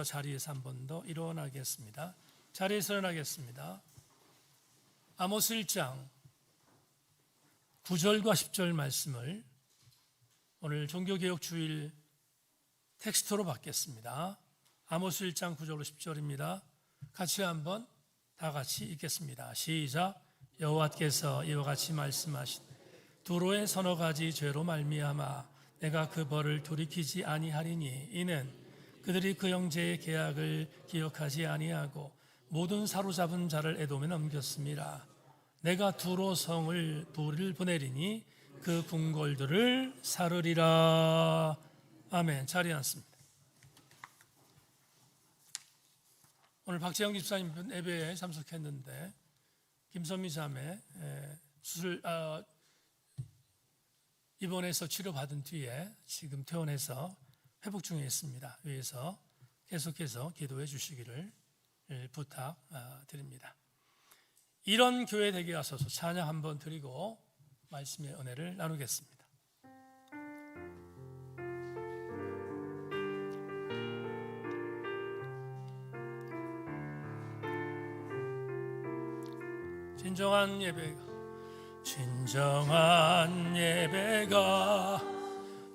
자리에서 한 번 더 일어나겠습니다. 자리에서 일어나겠습니다. 아모스 1장 9절과 10절 말씀을 오늘 종교개혁 주일 텍스트로 받겠습니다. 아모스 1장 9절로 10절입니다. 같이 한번 다 같이 읽겠습니다. 시작. 여호와께서 이와 같이 말씀하시되 두로의 서너 가지 죄로 말미암아 내가 그 벌을 돌이키지 아니하리니 이는 그들이 그 형제의 계약을 기억하지 아니하고 모든 사로잡은 자를 에돔에 넘겼습니다. 내가 두로 성을 불을 보내리니 그 궁궐들을 사르리라. 아멘. 자리에 앉습니다. 오늘 박재영 집사님 예배에 참석했는데 김선미 자매 수술 입원해서 치료받은 뒤에 지금 퇴원해서 회복 중에 있습니다. 위해서 계속해서 기도해 주시기를 부탁드립니다. 이런 교회 되게 하소서. 찬양 한번 드리고 말씀의 은혜를 나누겠습니다. 진정한 예배가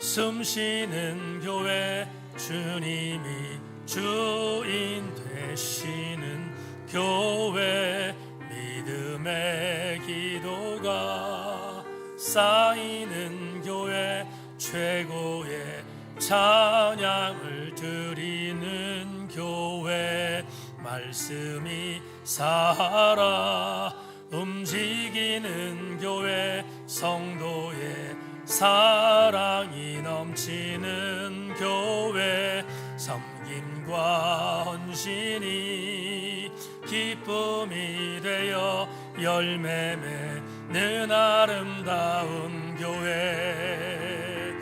숨쉬는 교회, 주님이 주인 되시는 교회, 믿음의 기도가 쌓이는 교회, 최고의 찬양을 드리는 교회, 말씀이 살아 움직이는 교회, 성도의 사랑이 넘치는 교회, 섬김과 헌신이 기쁨이 되어 열매 맺는 아름다운 교회,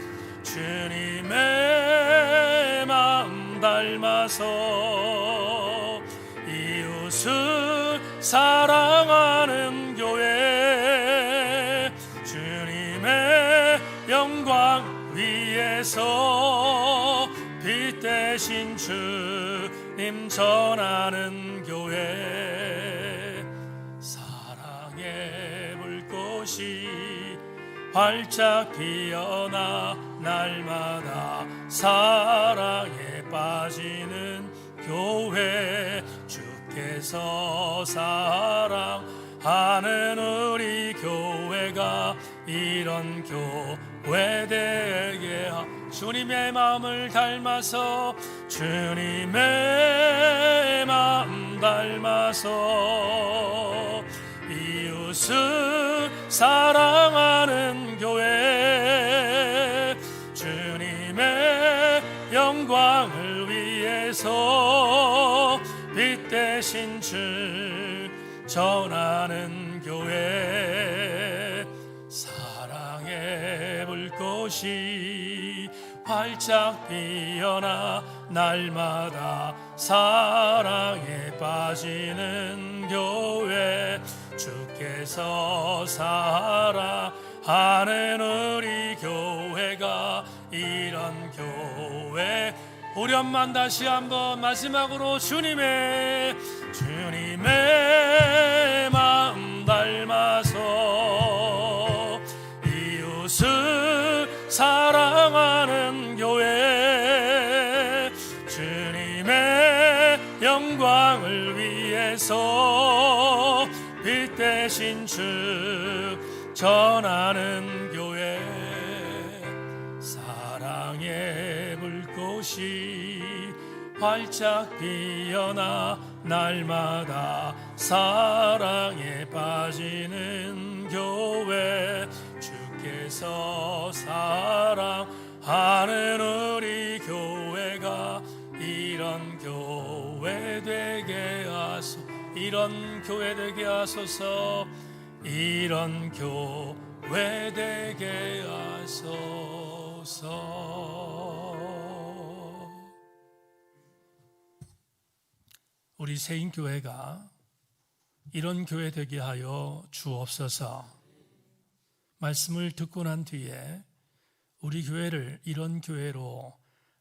주님의 마음 닮아서 이웃을 사랑하는 교회, 주님의 영광 위에서 빛 대신 주님 전하는 교회, 사랑의 불꽃이 활짝 피어나 날마다 사랑에 빠지는 교회, 주께서 사랑하는 우리 교회가 이런 교회 되게 주님의 마음을 닮아서, 주님의 마음 닮아서 이웃을 사랑하는 교회, 주님의 영광을 위해서 빛 대신 주 전하는 교회, 사랑의 불꽃이 활짝 피어나 날마다 사랑에 빠지는 교회, 주께서 사랑하는 우리 교회가 이런 교회, 우련만 다시 한번 마지막으로 주님의 마음 닮아서 이웃을 사랑하는 교회, 주님의 영광을 위해서 빛 대신 주 전하는 교회, 사랑의 불꽃이 활짝 피어나 날마다 사랑에 빠지는 교회, 주께서 사랑하는 우리 교회가 이런 교회 되게 하소서. 이런 교회 되게 하소서. 이런 교회 되게 하소서. 우리 세인교회가 이런 교회 되게 하여 주옵소서. 말씀을 듣고 난 뒤에 우리 교회를 이런 교회로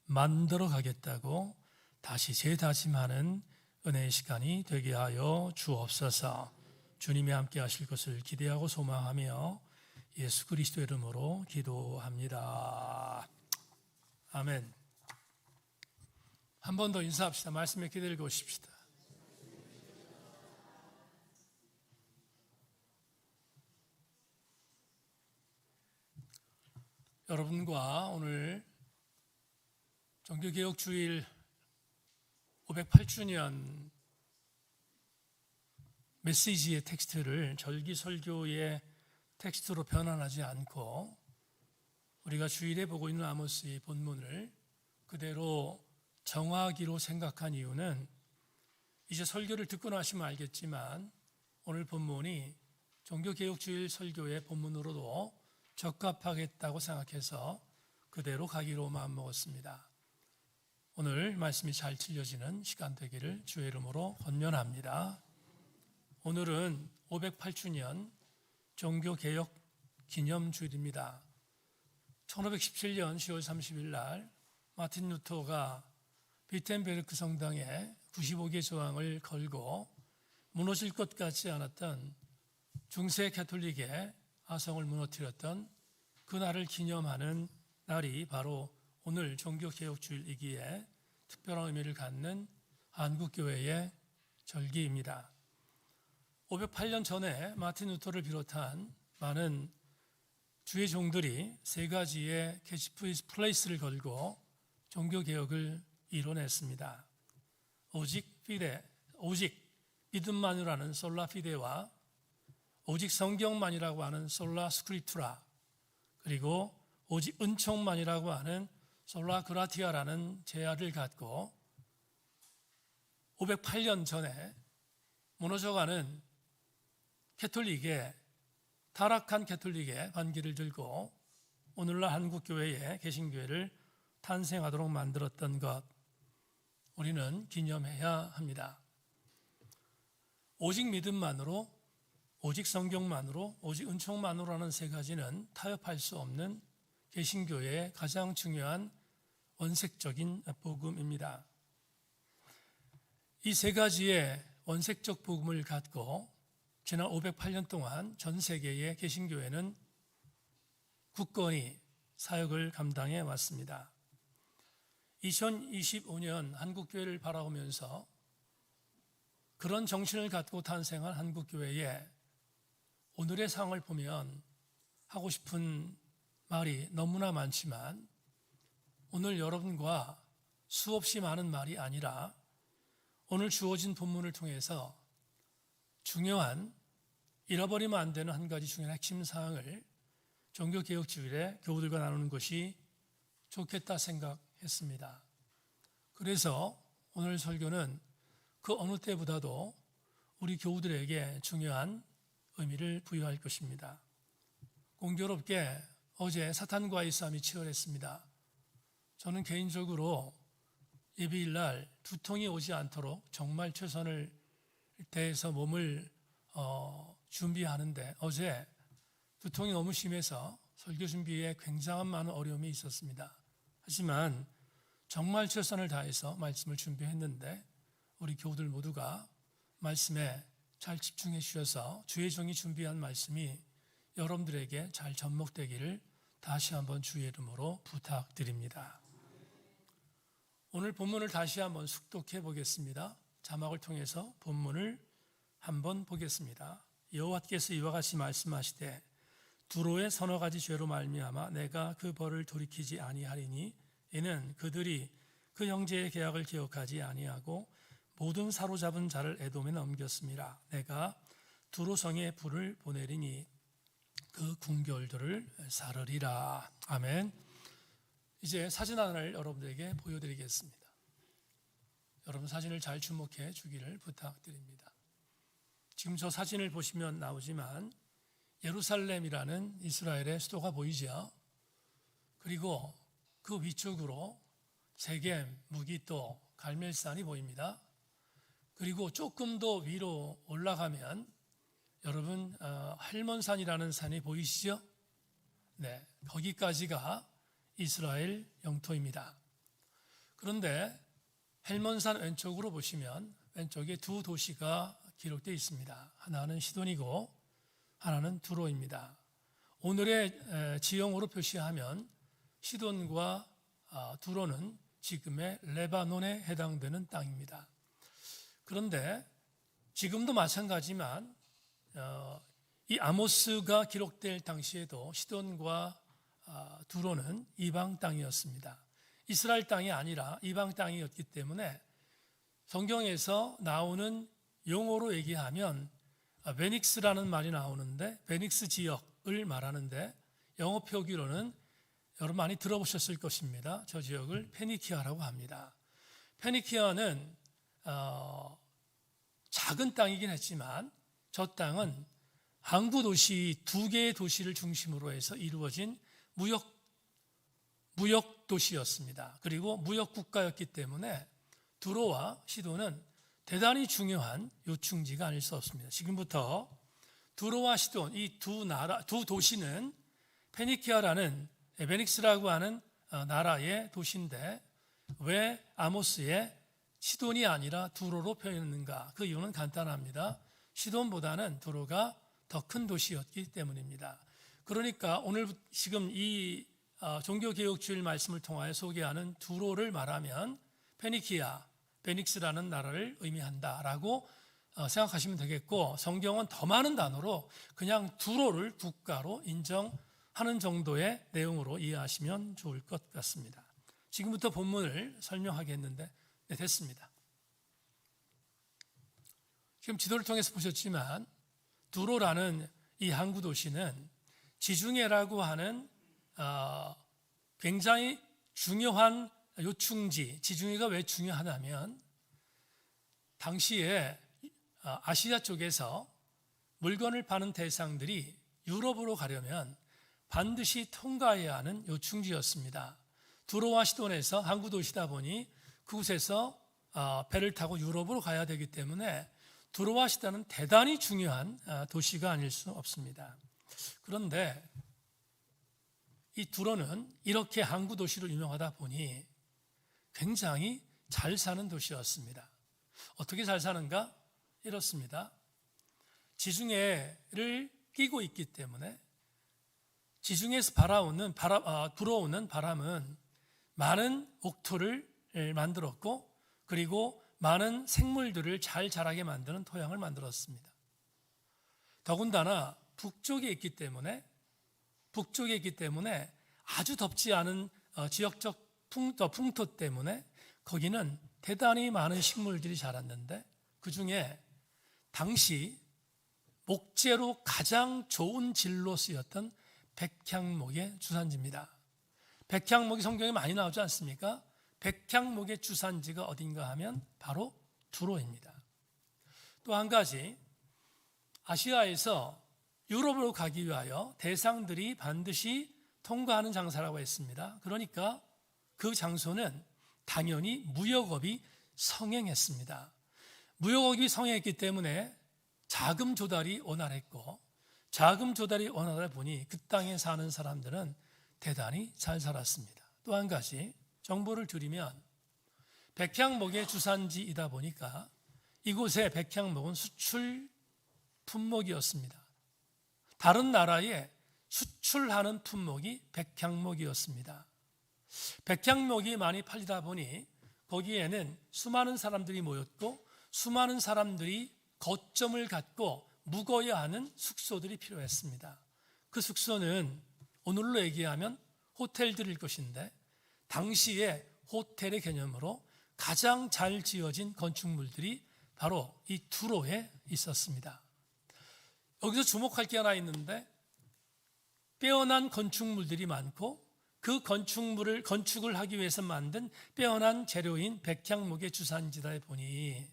만들어 가겠다고 다시 재다짐하는 은혜의 시간이 되게 하여 주옵소서. 주님이 함께 하실 것을 기대하고 소망하며 예수 그리스도 이름으로 기도합니다. 아멘. 한 번 더 인사합시다. 말씀에 기대고 오십시다. 여러분과 오늘 종교개혁주일 508주년 메시지의 텍스트를 절기설교의 텍스트로 변환하지 않고 우리가 주일에 보고 있는 아모스의 본문을 그대로 정하기로 생각한 이유는 이제 설교를 듣고 나시면 알겠지만 오늘 본문이 종교개혁주일 설교의 본문으로도 적합하겠다고 생각해서 그대로 가기로 마음먹었습니다. 오늘 말씀이 잘 들려지는 시간 되기를 주의 이름으로 권면합니다. 오늘은 508주년 종교개혁 기념주일입니다. 1517년 10월 30일 날 마틴 루터가 비텐베르크 성당에 95개 조항을 걸고 무너질 것 같지 않았던 중세 가톨릭의 아성을 무너뜨렸던 그날을 기념하는 날이 바로 오늘 종교개혁주일이기에 특별한 의미를 갖는 한국교회의 절기입니다. 508년 전에 마틴 루터를 비롯한 많은 주의 종들이 세 가지의 캐치플레이스를 걸고 종교개혁을 이뤄냈습니다. 오직 믿음만으로 하는 솔라 피데와 오직 성경만이라고 하는 솔라 스크립투라, 그리고 오직 은총만이라고 하는 솔라 그라티아라는 제안을 갖고 508년 전에 무너져가는 타락한 캐톨릭의 반기를 들고 오늘날 한국교회의 개신교회를 탄생하도록 만들었던 것, 우리는 기념해야 합니다. 오직 믿음만으로, 오직 성경만으로, 오직 은총만으로 하는 세 가지는 타협할 수 없는 개신교회의 가장 중요한 원색적인 복음입니다. 이 세 가지의 원색적 복음을 갖고 지난 508년 동안 전 세계의 개신교회는 굳건히 사역을 감당해 왔습니다. 2025년 한국교회를 바라보면서 그런 정신을 갖고 탄생한 한국교회의 오늘의 상황을 보면 하고 싶은 말이 너무나 많지만 오늘 여러분과 수없이 많은 말이 아니라 오늘 주어진 본문을 통해서 중요한, 잃어버리면 안 되는 한 가지 중요한 핵심 사항을 종교개혁주일에 교우들과 나누는 것이 좋겠다 생각했습니다. 그래서 오늘 설교는 그 어느 때보다도 우리 교우들에게 중요한 의미를 부여할 것입니다. 공교롭게 어제 사탄과의 싸움이 치열했습니다. 저는 개인적으로 예배일 날 두통이 오지 않도록 정말 최선을 다해서 몸을 준비하는데 어제 두통이 너무 심해서 설교 준비에 굉장한 많은 어려움이 있었습니다. 하지만 정말 최선을 다해서 말씀을 준비했는데 우리 교우들 모두가 말씀에 잘 집중해 주셔서 주의 종이 준비한 말씀이 여러분들에게 잘 접목되기를 다시 한번 주의 이름으로 부탁드립니다. 오늘 본문을 다시 한번 숙독해 보겠습니다. 자막을 통해서 본문을 한번 보겠습니다. 여호와께서 이와 같이 말씀하시되 두로의 서너 가지 죄로 말미암아 내가 그 벌을 돌이키지 아니하리니 이는 그들이 그 형제의 계약을 기억하지 아니하고 모든 사로잡은 자를 에돔에 넘겼음이라. 내가 두로성에 불을 보내리니 그 궁결들을 사르리라. 아멘. 이제 사진 하나를 여러분들에게 보여드리겠습니다. 여러분 사진을 잘 주목해 주기를 부탁드립니다. 지금 저 사진을 보시면 나오지만 예루살렘이라는 이스라엘의 수도가 보이죠. 그리고 그 위쪽으로 세겜, 무기또, 갈멜산이 보입니다. 그리고 조금 더 위로 올라가면 여러분 할몬산이라는 산이 보이시죠? 네, 거기까지가 이스라엘 영토입니다. 그런데 헬몬산 왼쪽으로 보시면 왼쪽에 두 도시가 기록되어 있습니다. 하나는 시돈이고 하나는 두로입니다. 오늘의 지형으로 표시하면 시돈과 두로는 지금의 레바논에 해당되는 땅입니다. 그런데 지금도 마찬가지지만 이 아모스가 기록될 당시에도 시돈과 두로는 이방 땅이었습니다. 이스라엘 땅이 아니라 이방 땅이었기 때문에 성경에서 나오는 용어로 얘기하면 베닉스라는 말이 나오는데 베닉스 지역을 말하는데 영어 표기로는 여러분 많이 들어보셨을 것입니다. 저 지역을 페니키아라고 합니다. 페니키아는 작은 땅이긴 했지만 저 땅은 항구 도시 2개의 도시를 중심으로 해서 이루어진 무역 도시였습니다. 그리고 무역 국가였기 때문에 두로와 시돈은 대단히 중요한 요충지가 아닐 수 없습니다. 지금부터 두로와 시돈 이 두 도시는 페니키아라는 베닉스라고 하는 나라의 도시인데 왜 아모스의 시돈이 아니라 두로로 표현했는가? 그 이유는 간단합니다. 시돈보다는 두로가 더 큰 도시였기 때문입니다. 그러니까 오늘 지금 이 종교개혁주일 말씀을 통하여 소개하는 두로를 말하면 페니키아, 베닉스라는 나라를 의미한다라고 생각하시면 되겠고, 성경은 더 많은 단어로 그냥 두로를 국가로 인정하는 정도의 내용으로 이해하시면 좋을 것 같습니다. 지금부터 본문을 설명하겠는데 됐습니다. 지금 지도를 통해서 보셨지만 두로라는 이 항구 도시는 지중해라고 하는 굉장히 중요한 요충지, 지중해가 왜 중요하냐면 당시에 아시아 쪽에서 물건을 파는 대상들이 유럽으로 가려면 반드시 통과해야 하는 요충지였습니다. 두로와 시돈에서 항구 도시다 보니 그곳에서 배를 타고 유럽으로 가야 되기 때문에 두로와 시돈은 대단히 중요한 도시가 아닐 수 없습니다. 그런데 이 두로는 이렇게 항구 도시로 유명하다 보니 굉장히 잘 사는 도시였습니다. 어떻게 잘 사는가? 이렇습니다. 지중해를 끼고 있기 때문에 지중해에서 불어오는 바람은 많은 옥토를 만들었고 그리고 많은 생물들을 잘 자라게 만드는 토양을 만들었습니다. 더군다나 북쪽에 있기 때문에 아주 덥지 않은 지역적 풍토 때문에 거기는 대단히 많은 식물들이 자랐는데 그중에 당시 목재로 가장 좋은 질로 쓰였던 백향목의 주산지입니다. 백향목이 성경에 많이 나오지 않습니까? 백향목의 주산지가 어딘가 하면 바로 두로입니다. 또 한 가지, 아시아에서 유럽으로 가기 위하여 대상들이 반드시 통과하는 장사라고 했습니다. 그러니까 그 장소는 당연히 무역업이 성행했습니다. 무역업이 성행했기 때문에 자금 조달이 원활했고 자금 조달이 원활하다 보니 그 땅에 사는 사람들은 대단히 잘 살았습니다. 또 한 가지 정보를 드리면 백향목의 주산지이다 보니까 이곳의 백향목은 수출 품목이었습니다. 다른 나라에 수출하는 품목이 백향목이었습니다. 백향목이 많이 팔리다 보니 거기에는 수많은 사람들이 모였고 수많은 사람들이 거점을 갖고 묵어야 하는 숙소들이 필요했습니다. 그 숙소는 오늘로 얘기하면 호텔들일 것인데 당시에 호텔의 개념으로 가장 잘 지어진 건축물들이 바로 이 두로에 있었습니다. 여기서 주목할 게 하나 있는데 빼어난 건축물들이 많고 그 건축을 하기 위해서 만든 빼어난 재료인 백향목의 주산지다 보니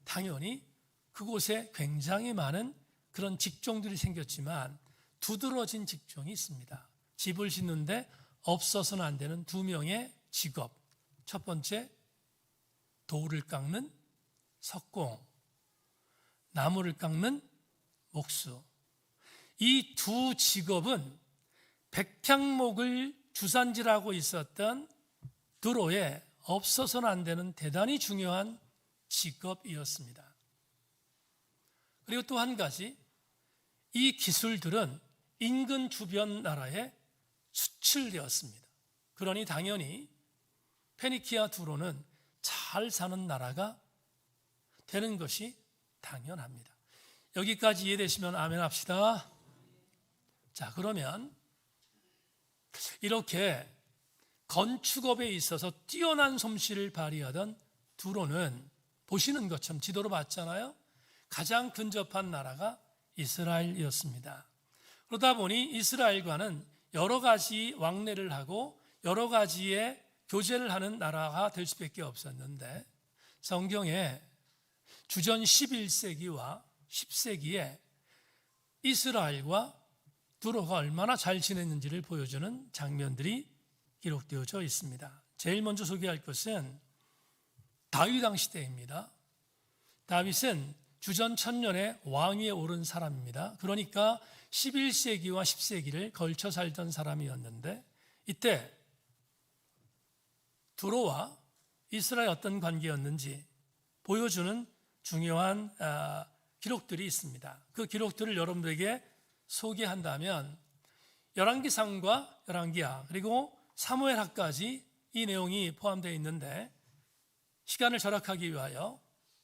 당연히 그곳에 굉장히 많은 그런 직종들이 생겼지만 두드러진 직종이 있습니다. 집을 짓는데 없어서는 안 되는 두 명의 직업. 첫 번째, 돌을 깎는 석공, 나무를 깎는 목수. 이 두 직업은 백향목을 주산지라고 있었던 두로에 없어서는 안 되는 대단히 중요한 직업이었습니다. 그리고 또 한 가지, 이 기술들은 인근 주변 나라에 수출되었습니다. 그러니 당연히 페니키아 두로는 잘 사는 나라가 되는 것이 당연합니다. 여기까지 이해되시면 아멘 합시다. 자, 그러면 이렇게 건축업에 있어서 뛰어난 솜씨를 발휘하던 두로는 보시는 것처럼 지도로 봤잖아요. 가장 근접한 나라가 이스라엘이었습니다. 그러다 보니 이스라엘과는 여러 가지 왕래를 하고 여러 가지의 교제를 하는 나라가 될 수밖에 없었는데, 성경에 주전 11세기와 10세기에 이스라엘과 두로가 얼마나 잘 지냈는지를 보여주는 장면들이 기록되어져 있습니다. 제일 먼저 소개할 것은 다윗 왕 시대입니다. 다윗은 주전 1000년에 왕위에 오른 사람입니다. 그러니까 11세기와 10세기를 걸쳐 살던 사람이었는데, 이때 두로와 이스라엘 어떤 관계였는지 보여주는 중요한 기록들이 있습니다. 그 기록들을 여러분들에게 소개한다면 열왕기상과 열왕기하 그리고 사무엘하까지 이 내용이 포함되어 있는데, 시간을 절약하기 위하여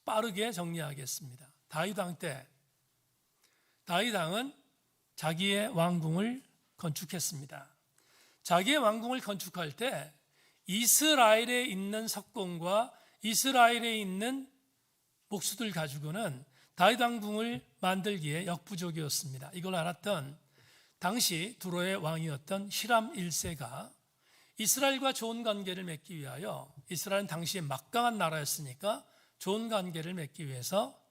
빠르게 정리하겠습니다. 다윗 왕 때 다윗 왕은 자기의 왕궁을 건축했습니다. 자기의 왕궁을 건축할 때 이스라엘에 있는 석공과 이스라엘에 있는 목수들 가지고는 다윗 왕궁을 만들기에 역부족이었습니다. 이걸 알았던 당시 두로의 왕이었던 히람 1세가 이스라엘과 좋은 관계를 맺기 위하여, 이스라엘은 당시에 막강한 나라였으니까 좋은 관계를 맺기 위해서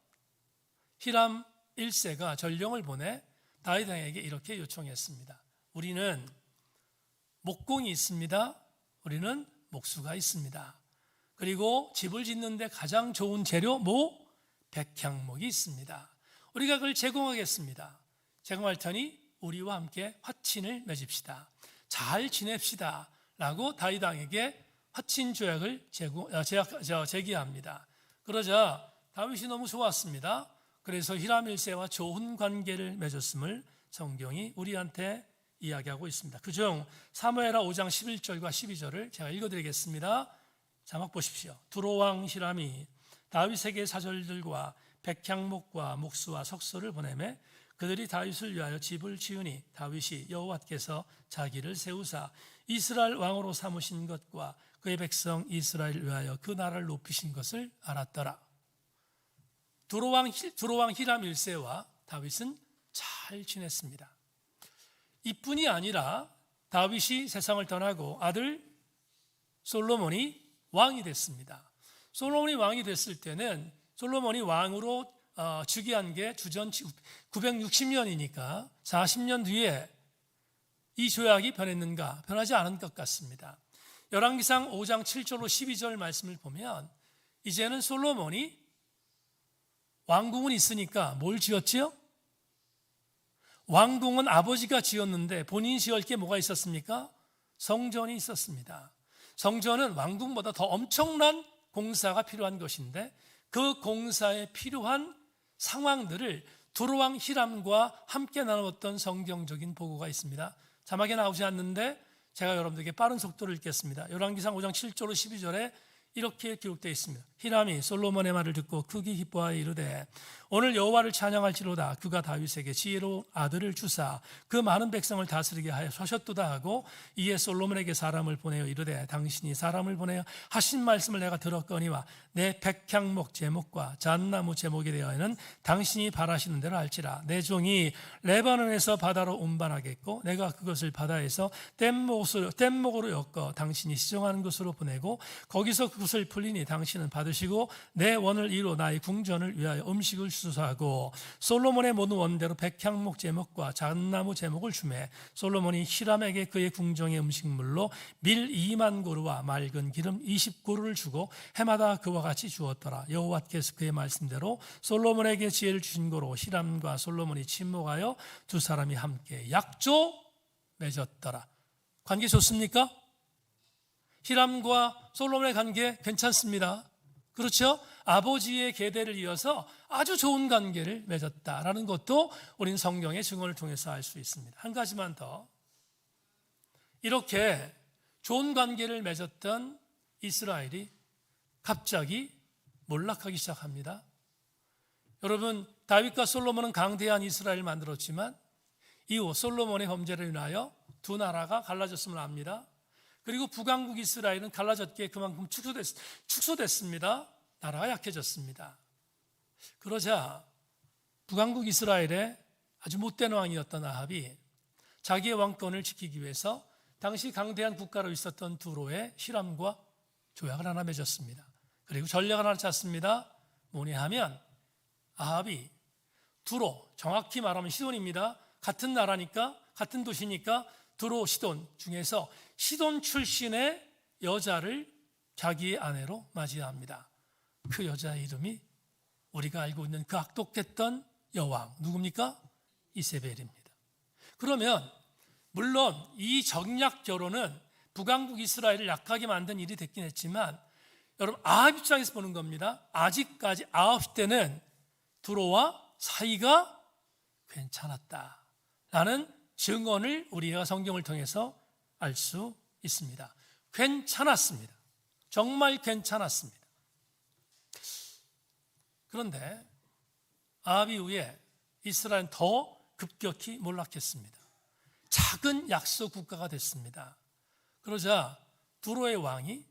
히람 1세가 전령을 보내 다윗 왕에게 이렇게 요청했습니다. 우리는 목공이 있습니다. 우리는 목수가 있습니다. 그리고 집을 짓는데 가장 좋은 재료 백향목이 있습니다. 우리가 그걸 제공하겠습니다. 제공할 테니 우리와 함께 화친을 맺읍시다. 잘 지냅시다 라고 다윗 왕에게 화친 조약을 제기합니다. 그러자 다윗이 너무 좋았습니다. 그래서 히람 1세와 좋은 관계를 맺었음을 성경이 우리한테 이야기하고 있습니다. 그중 사무엘하 5장 11절과 12절을 제가 읽어드리겠습니다. 자막 보십시오. 두로 왕 히람이 다윗에게 사절들과 백향목과 목수와 석소를 보내매 그들이 다윗을 위하여 집을 지으니 다윗이 여호와께서 자기를 세우사 이스라엘 왕으로 삼으신 것과 그의 백성 이스라엘을 위하여 그 나라를 높이신 것을 알았더라. 두로왕 히람 1세와 다윗은 잘 지냈습니다. 이뿐이 아니라 다윗이 세상을 떠나고 아들 솔로몬이 왕이 됐습니다. 솔로몬이 왕이 됐을 때는 솔로몬이 왕으로 즉위한 게 주전 960년이니까 40년 뒤에 이 조약이 변했는가? 변하지 않은 것 같습니다. 열왕기상 5장 7절로 12절 말씀을 보면 이제는 솔로몬이 왕궁은 있으니까 뭘 지었지요? 왕궁은 아버지가 지었는데 본인이 지을 게 뭐가 있었습니까? 성전이 있었습니다. 성전은 왕궁보다 더 엄청난 공사가 필요한 것인데 그 공사에 필요한 상황들을 두로왕 히람과 함께 나누었던 성경적인 보고가 있습니다. 자막에 나오지 않는데 제가 여러분들에게 빠른 속도로 읽겠습니다. 열왕기상 5장 7절로 12절에 이렇게 기록되어 있습니다. 히람이 솔로몬의 말을 듣고 크게 기뻐하여 이르되 오늘 여호와를 찬양할지로다. 그가 다윗에게 지혜로운 아들을 주사 그 많은 백성을 다스리게 하여 하셨도다 하고 이에 솔로몬에게 사람을 보내어 이르되 당신이 사람을 보내어 하신 말씀을 내가 들었거니와 내 백향목 제목과 잣나무 제목에 대하여는 당신이 바라시는 대로 할지라. 내 종이 레바논에서 바다로 운반하겠고 내가 그것을 바다에서 뗏목으로 엮어 당신이 시정하는 곳으로 보내고 거기서 그것을 풀리니 당신은 받으시고 내 원을 이루 나의 궁전을 위하여 음식을 수수하고 솔로몬의 모든 원대로 백향목 제목과 잣나무 제목을 주매 솔로몬이 히람에게 그의 궁정의 음식물로 밀 2만 고루와 맑은 기름 20고루를 주고 해마다 그와 같이 주었더라. 여호와께서 그의 말씀대로 솔로몬에게 지혜를 주신 고로 히람과 솔로몬이 친목하여 두 사람이 함께 약조 맺었더라. 관계 좋습니까? 히람과 솔로몬의 관계 괜찮습니다. 그렇죠? 아버지의 계대를 이어서 아주 좋은 관계를 맺었다라는 것도 우리는 성경의 증언을 통해서 알 수 있습니다. 한 가지만 더. 이렇게 좋은 관계를 맺었던 이스라엘이 갑자기 몰락하기 시작합니다. 여러분, 다윗과 솔로몬은 강대한 이스라엘을 만들었지만 이후 솔로몬의 범죄로 인하여 두 나라가 갈라졌음을 압니다. 그리고 북왕국 이스라엘은 갈라졌기에 그만큼 축소됐습니다. 나라가 약해졌습니다. 그러자 북왕국 이스라엘의 아주 못된 왕이었던 아합이 자기의 왕권을 지키기 위해서 당시 강대한 국가로 있었던 두로의 히람과 조약을 하나 맺었습니다. 그리고 전략을 하나 짰습니다. 뭐냐 하면 아합이 두로, 정확히 말하면 시돈입니다. 같은 나라니까, 같은 도시니까 두로, 시돈 중에서 시돈 출신의 여자를 자기의 아내로 맞이합니다. 그 여자의 이름이 우리가 알고 있는 그 악독했던 여왕, 누굽니까? 이세벨입니다. 그러면 물론 이 정략 결혼은 북왕국 이스라엘을 약하게 만든 일이 됐긴 했지만 여러분, 아합 입장에서 보는 겁니다. 아직까지 아합 때는 두로와 사이가 괜찮았다라는 증언을 우리가 성경을 통해서 알 수 있습니다. 괜찮았습니다. 정말 괜찮았습니다. 그런데 아합 이후에 이스라엘은 더 급격히 몰락했습니다. 작은 약소 국가가 됐습니다. 그러자 두로의 왕이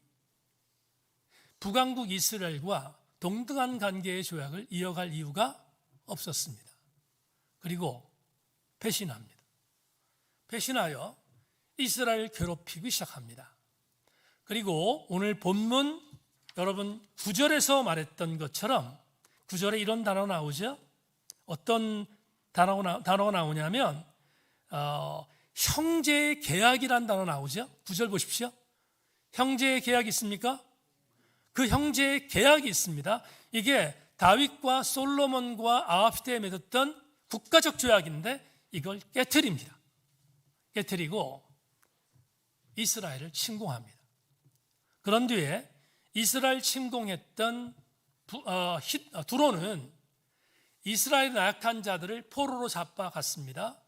북왕국 이스라엘과 동등한 관계의 조약을 이어갈 이유가 없었습니다. 그리고 배신합니다. 배신하여 이스라엘을 괴롭히기 시작합니다. 그리고 오늘 본문 여러분 9절에서 말했던 것처럼 9절에 이런 단어가 나오죠. 어떤 단어가 나오냐면 형제의 계약이라는 단어 나오죠. 9절 보십시오. 형제의 계약이 있습니까? 그 형제의 계약이 있습니다. 이게 다윗과 솔로몬과 아합 시대에 맺었던 국가적 조약인데 이걸 깨트립니다. 깨트리고 이스라엘을 침공합니다. 그런 뒤에 이스라엘 침공했던 두로는 이스라엘 나약한 자들을 포로로 잡아갔습니다.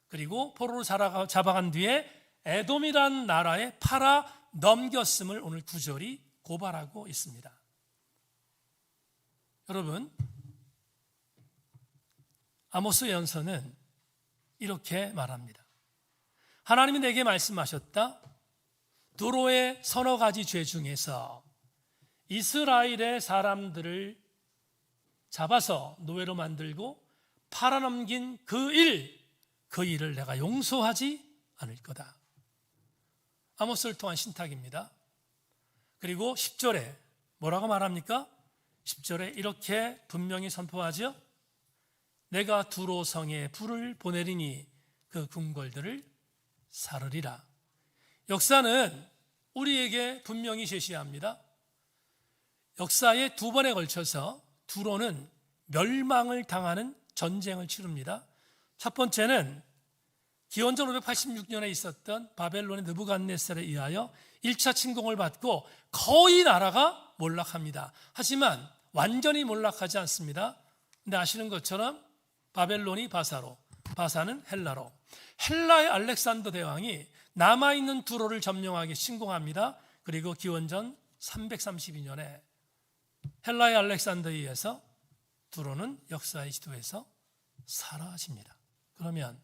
그리고 포로로 잡아간 뒤에 에돔이란 나라에 팔아 넘겼음을 오늘 9절이 고발하고 있습니다. 여러분, 아모스 예언서는 이렇게 말합니다. 하나님이 내게 말씀하셨다. 두로의 서너 가지 죄 중에서 이스라엘의 사람들을 잡아서 노예로 만들고 팔아넘긴 그 일을 내가 용서하지 않을 거다. 아모스를 통한 신탁입니다. 그리고 10절에 뭐라고 말합니까? 10절에 이렇게 분명히 선포하죠. 내가 두로 성에 불을 보내리니 그 궁궐들을 사르리라. 역사는 우리에게 분명히 제시합니다. 역사에 두 번에 걸쳐서 두로는 멸망을 당하는 전쟁을 치릅니다. 첫 번째는 기원전 586년에 있었던 바벨론의 느부갓네살에 의하여 1차 침공을 받고 거의 나라가 몰락합니다. 하지만 완전히 몰락하지 않습니다. 근데 아시는 것처럼 바벨론이 바사로, 바사는 헬라로, 헬라의 알렉산더 대왕이 남아있는 두로를 점령하게 침공합니다. 그리고 기원전 332년에 헬라의 알렉산더에 의해서 두로는 역사의 지도에서 사라집니다. 그러면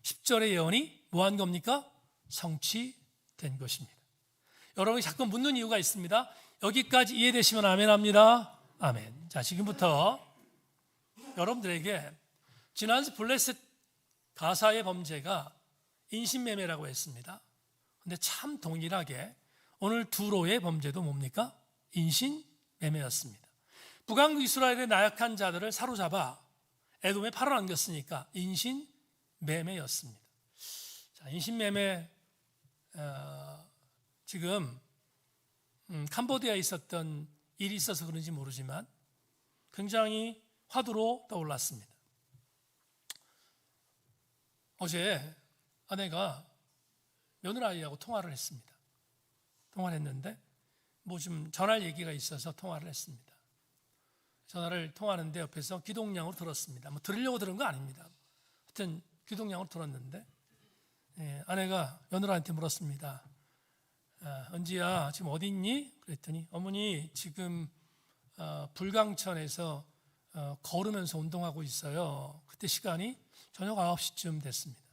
10절의 예언이 뭐한 겁니까? 성취된 것입니다. 여러분이 자꾸 묻는 이유가 있습니다. 여기까지 이해되시면 아멘 합니다. 아멘. 자, 지금부터 여러분들에게 지난 블레셋 가사의 범죄가 인신매매라고 했습니다. 그런데 참 동일하게 오늘 두로의 범죄도 뭡니까? 인신매매였습니다. 북왕국 이스라엘의 나약한 자들을 사로잡아 에돔에 팔아넘겼으니까 인신매매였습니다. 자, 인신매매 지금 캄보디아에 있었던 일이 있어서 그런지 모르지만 굉장히 화두로 떠올랐습니다. 어제 아내가 며느라이하고 통화를 했습니다. 통화를 했는데 뭐 좀 전할 얘기가 있어서 통화를 했습니다. 전화를 통화하는데 옆에서 귀동냥으로 들었습니다. 뭐 들으려고 들은 거 아닙니다. 하여튼 귀동냥으로 들었는데 아내가 며느라한테 물었습니다. 은지야 지금 어디 있니? 그랬더니 어머니 지금 불광천에서 걸으면서 운동하고 있어요. 그때 시간이 저녁 9시쯤 됐습니다.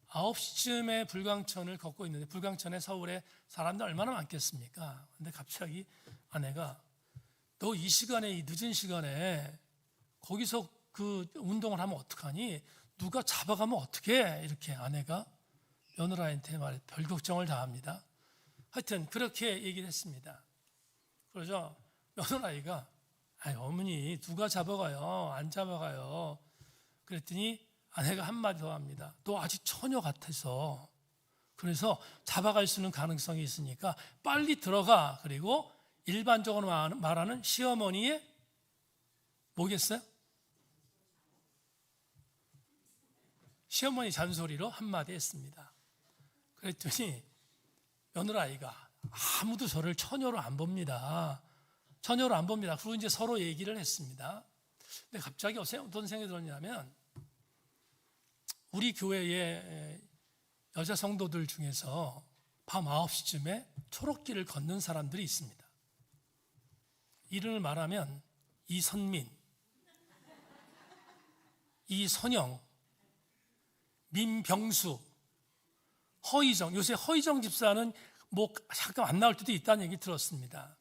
9시쯤에 불광천을 걷고 있는데 불광천에 서울에 사람들 얼마나 많겠습니까? 근데 갑자기 아내가 너 이 시간에 이 늦은 시간에 거기서 그 운동을 하면 어떡하니? 누가 잡아가면 어떡해? 이렇게 아내가 며느라한테 말해 별 걱정을 다 합니다. 하여튼 그렇게 얘기를 했습니다. 그러자 며느라이가 어머니 누가 잡아가요? 안 잡아가요. 그랬더니 아내가 한마디 더 합니다. 너 아직 처녀 같아서 그래서 잡아갈 수 있는 가능성이 있으니까 빨리 들어가. 그리고 일반적으로 말하는 시어머니의 뭐겠어요? 시어머니 잔소리로 한마디 했습니다. 그랬더니 며느라이가 아무도 저를 처녀로 안 봅니다. 처녀로 안 봅니다. 그리고 이제 서로 얘기를 했습니다. 근데 갑자기 어떤 생각이 들었냐면 우리 교회의 여자 성도들 중에서 밤 9시쯤에 초록길을 걷는 사람들이 있습니다. 이름을 말하면 이선민, 이선영, 민병수, 허희정. 요새 허희정 집사는 뭐 잠깐 안 나올 때도 있다는 얘기 들었습니다.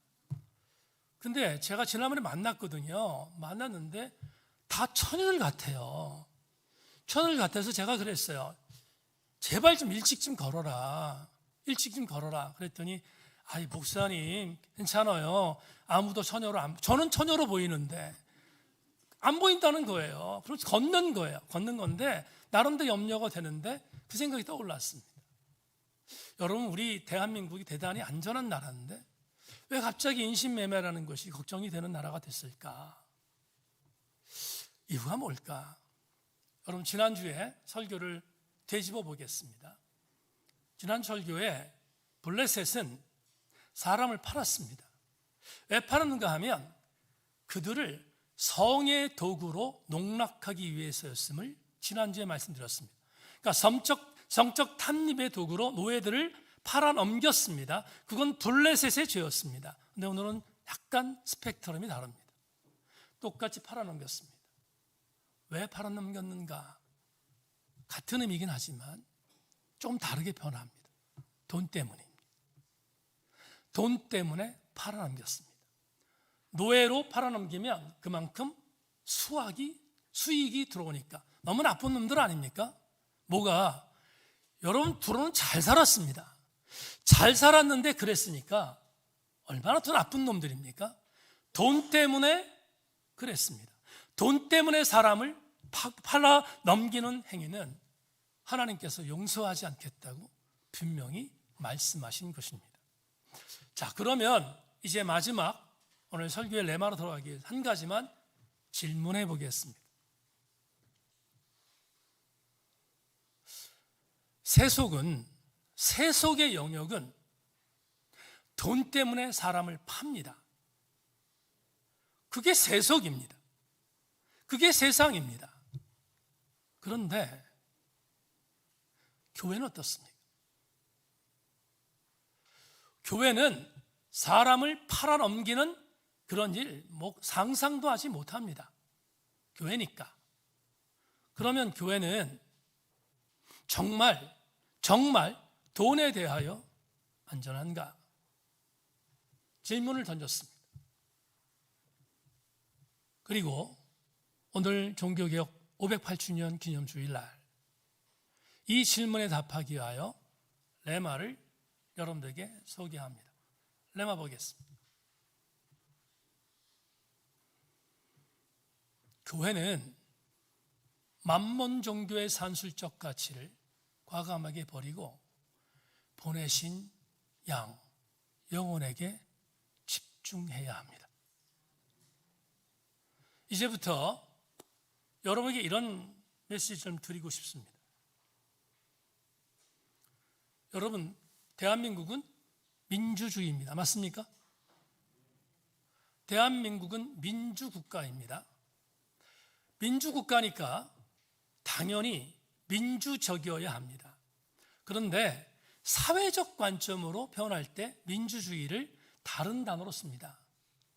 근데 제가 지난번에 만났거든요. 만났는데 다 처녀들 같아요. 처녀들 같아서 제가 그랬어요. 제발 좀 일찍 좀 걸어라. 일찍 좀 걸어라. 그랬더니 목사님 괜찮아요. 아무도 저는 처녀로 보이는데 안 보인다는 거예요. 그래서 걷는 거예요. 걷는 건데 나름대로 염려가 되는데 그 생각이 떠올랐습니다. 여러분 우리 대한민국이 대단히 안전한 나라인데 왜 갑자기 인신매매라는 것이 걱정이 되는 나라가 됐을까? 이유가 뭘까? 여러분 지난주에 설교를 되짚어 보겠습니다. 지난 설교에 블레셋은 사람을 팔았습니다. 왜 팔았는가 하면 그들을 성의 도구로 농락하기 위해서였음을 지난주에 말씀드렸습니다. 그러니까 성적 탐닉의 도구로 노예들을 팔아넘겼습니다. 그건 블레셋의 죄였습니다. 근데 오늘은 약간 스펙트럼이 다릅니다. 똑같이 팔아넘겼습니다. 왜 팔아넘겼는가? 같은 의미이긴 하지만 좀 다르게 변화합니다. 돈 때문입니다. 돈 때문에 팔아넘겼습니다. 노예로 팔아넘기면 그만큼 수익이 들어오니까 너무 나쁜 놈들 아닙니까? 뭐가? 여러분 둘은 잘 살았습니다. 잘 살았는데 그랬으니까 얼마나 더 나쁜 놈들입니까? 돈 때문에 그랬습니다. 돈 때문에 사람을 팔아 넘기는 행위는 하나님께서 용서하지 않겠다고 분명히 말씀하신 것입니다. 자, 그러면 이제 마지막 오늘 설교의 레마로 들어가기 위해서 한 가지만 질문해 보겠습니다. 세속의 영역은 돈 때문에 사람을 팝니다. 그게 세속입니다. 그게 세상입니다. 그런데 교회는 어떻습니까? 교회는 사람을 팔아넘기는 그런 일 상상도 하지 못합니다. 교회니까. 그러면 교회는 정말 돈에 대하여 안전한가? 질문을 던졌습니다. 그리고 오늘 종교개혁 508주년 기념주일날 이 질문에 답하기 위하여 레마를 여러분들에게 소개합니다. 레마 보겠습니다. 교회는 만몬 종교의 산술적 가치를 과감하게 버리고 보내신 양, 영혼에게 집중해야 합니다. 이제부터 여러분에게 이런 메시지를 드리고 싶습니다. 여러분, 대한민국은 민주주의입니다. 맞습니까? 대한민국은 민주국가입니다. 민주국가니까 당연히 민주적이어야 합니다. 그런데 사회적 관점으로 표현할 때 민주주의를 다른 단어로 씁니다.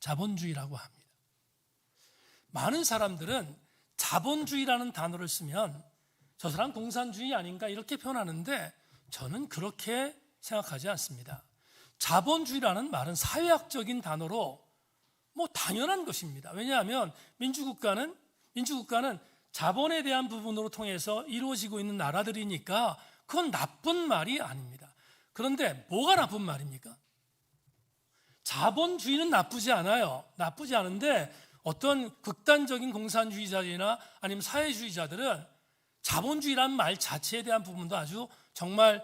자본주의라고 합니다. 많은 사람들은 자본주의라는 단어를 쓰면 저 사람 공산주의 아닌가 이렇게 표현하는데 저는 그렇게 생각하지 않습니다. 자본주의라는 말은 사회학적인 단어로 당연한 것입니다. 왜냐하면 민주국가는 자본에 대한 부분으로 통해서 이루어지고 있는 나라들이니까 그건 나쁜 말이 아닙니다. 그런데 뭐가 나쁜 말입니까? 자본주의는 나쁘지 않아요. 나쁘지 않은데 어떤 극단적인 공산주의자들이나 아니면 사회주의자들은 자본주의라는 말 자체에 대한 부분도 아주 정말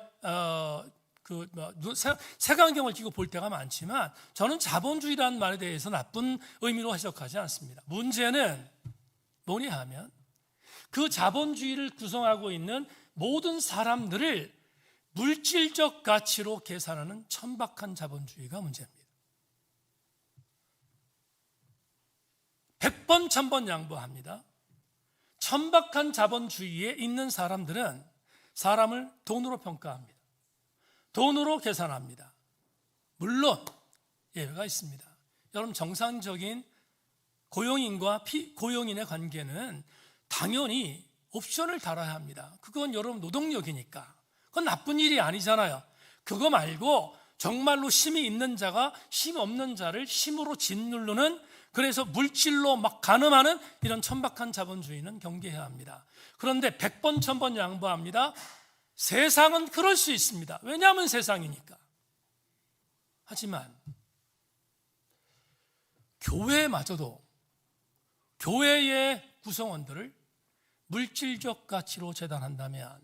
색안경을 끼고 볼 때가 많지만 저는 자본주의라는 말에 대해서 나쁜 의미로 해석하지 않습니다. 문제는 뭐냐 하면 그 자본주의를 구성하고 있는 모든 사람들을 물질적 가치로 계산하는 천박한 자본주의가 문제입니다. 100번 1000번 양보합니다. 천박한 자본주의에 있는 사람들은 사람을 돈으로 평가합니다. 돈으로 계산합니다. 물론 예외가 있습니다. 여러분, 정상적인 고용인과 피고용인의 관계는 당연히 옵션을 달아야 합니다. 그건 여러분 노동력이니까. 그건 나쁜 일이 아니잖아요. 그거 말고 정말로 힘이 있는 자가 힘 없는 자를 힘으로 짓누르는, 그래서 물질로 막 가늠하는 이런 천박한 자본주의는 경계해야 합니다. 그런데 100번 1000번 양보합니다. 세상은 그럴 수 있습니다. 왜냐하면 세상이니까. 하지만 교회마저도 교회의 구성원들을 물질적 가치로 재단한다면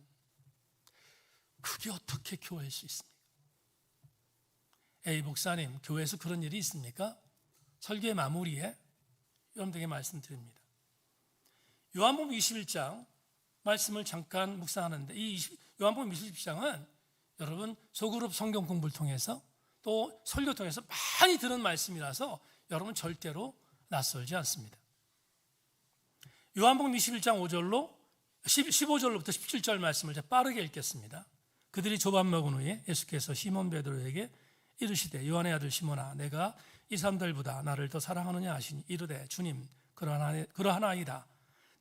그게 어떻게 교회일 수 있습니까? 에이 목사님, 교회에서 그런 일이 있습니까? 설교의 마무리에 여러분들에게 말씀드립니다. 요한복음 21장 말씀을 잠깐 묵상하는데, 이 요한복음 21장은 여러분 소그룹 성경 공부를 통해서 또 설교 통해서 많이 들은 말씀이라서 여러분 절대로 낯설지 않습니다. 요한복음 21장 15절로부터 17절 말씀을 제가 빠르게 읽겠습니다. 그들이 조밥 먹은 후에 예수께서 시몬 베드로에게 이르시되 요한의 아들 시몬아, 내가 이 사람들보다 나를 더 사랑하느냐 하시니 이르되 주님 그러하나이다.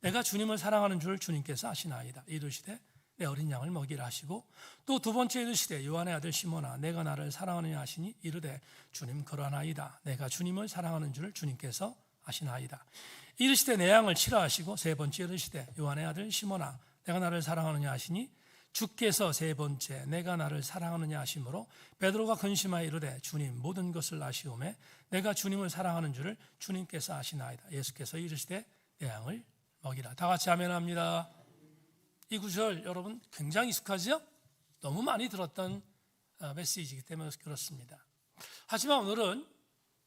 내가 주님을 사랑하는 줄 주님께서 아시나이다. 이르시되 내 어린 양을 먹이라 하시고, 또 두 번째 이르시되 요한의 아들 시몬아, 내가 나를 사랑하느냐 하시니 이르되 주님 그러하나이다. 내가 주님을 사랑하는 줄 주님께서 아시나이다. 이르시되 내 양을 치라 하시고, 세 번째 이르시되 요한의 아들 시몬아, 내가 나를 사랑하느냐 하시니 주께서 세 번째 내가 나를 사랑하느냐 하심으로 베드로가 근심하여 이르되 주님 모든 것을 아시오매 내가 주님을 사랑하는 줄을 주님께서 아시나이다. 예수께서 이르시되 내 양을 먹이라. 다 같이 아멘합니다. 이 구절 여러분 굉장히 익숙하죠? 너무 많이 들었던 메시지이기 때문에 그렇습니다. 하지만 오늘은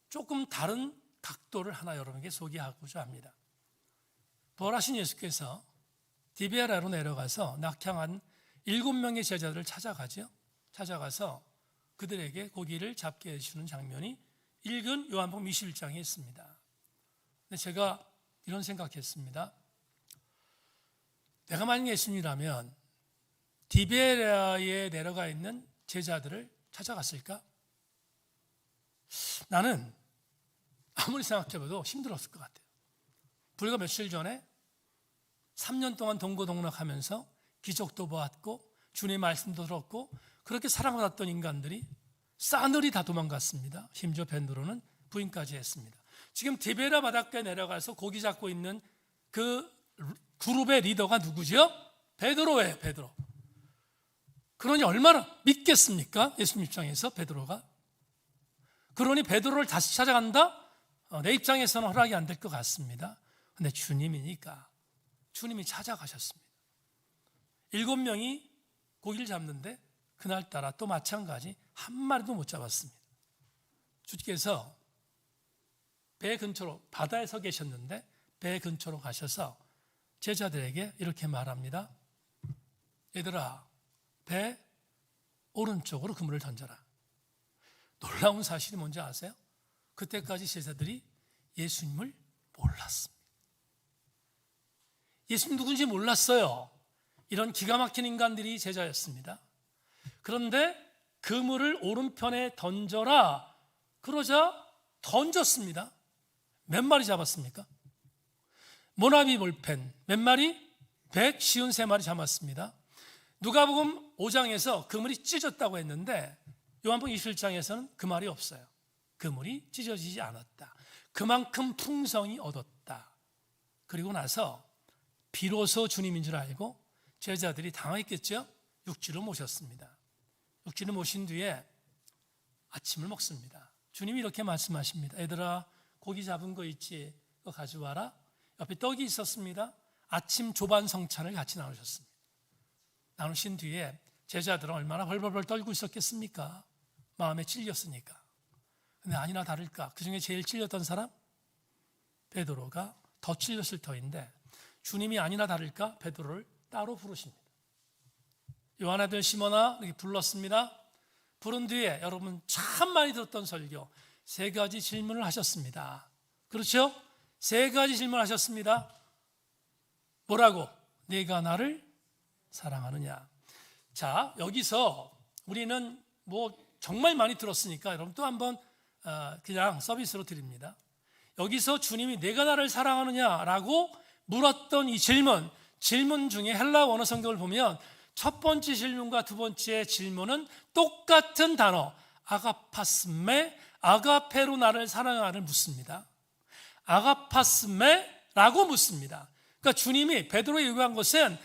조금 다른 각도를 하나 여러분에게 소개하고자 합니다. 부활하신 예수께서 디베라로 내려가서 낙향한 7명의 제자들을 찾아가서 그들에게 고기를 잡게 해주는 장면이 읽은 요한복음 21장에 있습니다. 근데 제가 이런 생각했습니다. 내가 만약 예수님이라면 디베라에 내려가 있는 제자들을 찾아갔을까? 나는 아무리 생각해봐도 힘들었을 것 같아요. 불과 며칠 전에 3년 동안 동고동락하면서 기적도 보았고 주님의 말씀도 들었고 그렇게 사랑받았던 인간들이 싸늘히 다 도망갔습니다. 심지어 베드로는 부인까지 했습니다. 지금 디베라 바닷가에 내려가서 고기 잡고 있는 그 그룹의 리더가 누구죠? 베드로예요. 베드로. 그러니 얼마나 믿겠습니까? 예수님 입장에서 베드로가. 그러니 베드로를 다시 찾아간다? 내 입장에서는 허락이 안 될 것 같습니다. 근데 주님이니까 주님이 찾아가셨습니다. 7명이 고기를 잡는데 그날따라 또 마찬가지 한 마리도 못 잡았습니다. 주께서 배 근처로, 바다에 서 계셨는데 배 근처로 가셔서 제자들에게 이렇게 말합니다. 얘들아, 배 오른쪽으로 그물을 던져라. 놀라운 사실이 뭔지 아세요? 그때까지 제자들이 예수님을 몰랐습니다. 예수님 누군지 몰랐어요. 이런 기가 막힌 인간들이 제자였습니다. 그런데 그물을 오른편에 던져라. 그러자 던졌습니다. 몇 마리 잡았습니까? 모나비 볼펜 몇 마리? 153마리 잡았습니다. 누가복음 5장에서 그물이 찢어졌다고 했는데 요한복음 21장에서는 그 말이 없어요. 그물이 찢어지지 않았다. 그만큼 풍성이 얻었다. 그리고 나서 비로소 주님인 줄 알고 제자들이 당황했겠죠? 육지로 모셨습니다. 육지로 모신 뒤에 아침을 먹습니다. 주님이 이렇게 말씀하십니다. 얘들아, 고기 잡은 거 있지? 그거 가져와라. 옆에 떡이 있었습니다. 아침 조반 성찬을 같이 나누셨습니다. 나누신 뒤에 제자들은 얼마나 벌벌벌 떨고 있었겠습니까? 마음에 찔렸으니까. 근데 아니나 다를까 그 중에 제일 찔렸던 사람? 베드로가 더 찔렸을 터인데 주님이 아니나 다를까 베드로를 따로 부르십니다. 요한 아들 시몬아 이렇게 불렀습니다. 부른 뒤에 여러분 참 많이 들었던 설교 3가지 질문을 하셨습니다. 그렇죠? 3가지 질문을 하셨습니다. 뭐라고? 네가 나를 사랑하느냐? 자, 여기서 우리는 정말 많이 들었으니까 여러분 또 한번 그냥 서비스로 드립니다. 여기서 주님이 내가 나를 사랑하느냐라고 물었던 이 질문 중에 헬라 원어 성경을 보면 첫 번째 질문과 두 번째 질문은 똑같은 단어 아가파스메, 아가페로 나를 사랑하를 묻습니다. 아가파스메라고 묻습니다. 그러니까 주님이 베드로에 요구한 것은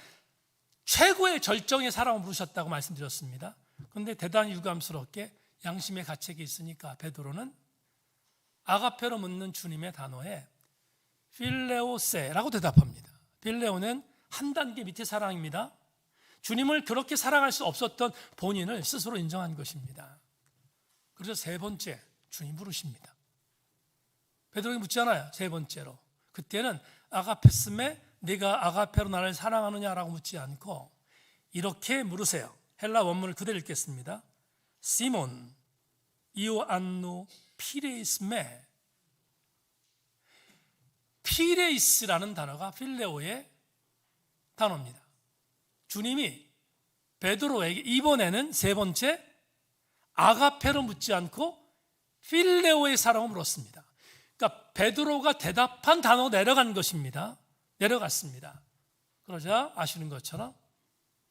최고의 절정의 사랑을 부르셨다고 말씀드렸습니다. 그런데 대단히 유감스럽게 양심의 가책이 있으니까 베드로는 아가페로 묻는 주님의 단어에 필레오세라고 대답합니다. 필레오는 한 단계 밑의 사랑입니다. 주님을 그렇게 사랑할 수 없었던 본인을 스스로 인정한 것입니다. 그래서 3번째 주님 부르십니다. 베드로에게 묻잖아요. 3번째로. 그때는 아가페스메 네가 아가페로 나를 사랑하느냐라고 묻지 않고 이렇게 물으세요. 헬라 원문을 그대로 읽겠습니다. 시몬 이오안누 피레이스메. 피레이스라는 단어가 필레오의 단어입니다. 주님이 베드로에게 이번에는 3번째 아가페로 묻지 않고 필레오의 사랑을 물었습니다. 그러니까 베드로가 대답한 단어 내려간 것입니다. 내려갔습니다. 그러자 아시는 것처럼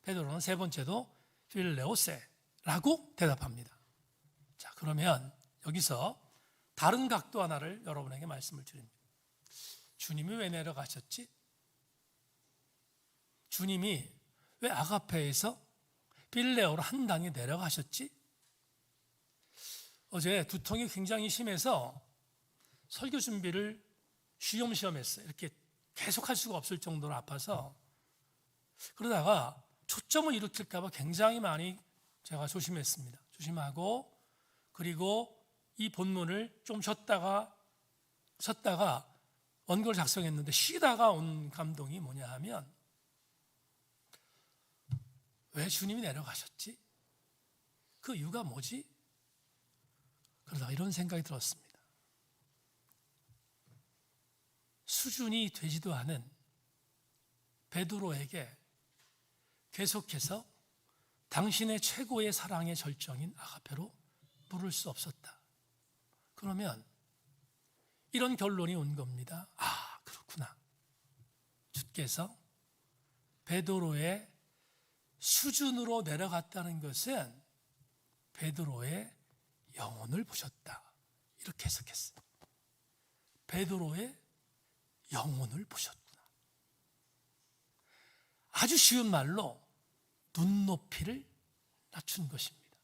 베드로는 3번째도 필레오세라고 대답합니다. 자, 그러면 여기서 다른 각도 하나를 여러분에게 말씀을 드립니다. 주님이 왜 내려가셨지? 주님이 왜 아가페에서 필레오로 한 단계 내려가셨지? 어제 두통이 굉장히 심해서 설교 준비를 쉬엄쉬엄 했어요. 이렇게 계속 할 수가 없을 정도로 아파서. 그러다가 초점을 일으킬까 봐 굉장히 많이 제가 조심했습니다. 조심하고 그리고 이 본문을 좀 쉬었다가 원고를 작성했는데 쉬다가 온 감동이 뭐냐 하면 왜 주님이 내려가셨지? 그 이유가 뭐지? 그러다가 이런 생각이 들었습니다. 수준이 되지도 않은 베드로에게 계속해서 당신의 최고의 사랑의 절정인 아가페로 물을 수 없었다. 그러면 이런 결론이 온 겁니다. 아, 그렇구나. 주께서 베드로의 수준으로 내려갔다는 것은 베드로의 영혼을 보셨다. 이렇게 해석했어요. 베드로의 영혼을 보셨구나. 아주 쉬운 말로 눈높이를 낮춘 것입니다.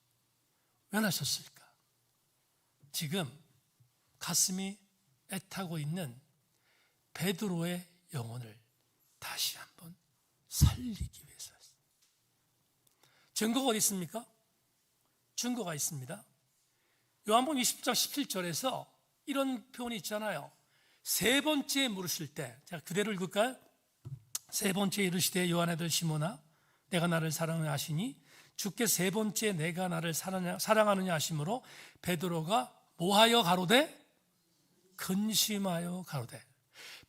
왜 낮췄을까? 지금 가슴이 애타고 있는 베드로의 영혼을 다시 한번 살리기 위해서였어요. 증거가 어디 있습니까? 증거가 있습니다. 요한복음 20장 17절에서 이런 표현이 있잖아요. 3번째 물으실 때, 제가 그대로 읽을까요? 3번째 이르시되 요한 아들 시몬아 내가 나를 사랑하시니 주께 세 번째 내가 나를 사랑하느냐 하심으로 베드로가 뭐하여 가로되? 근심하여 가로되.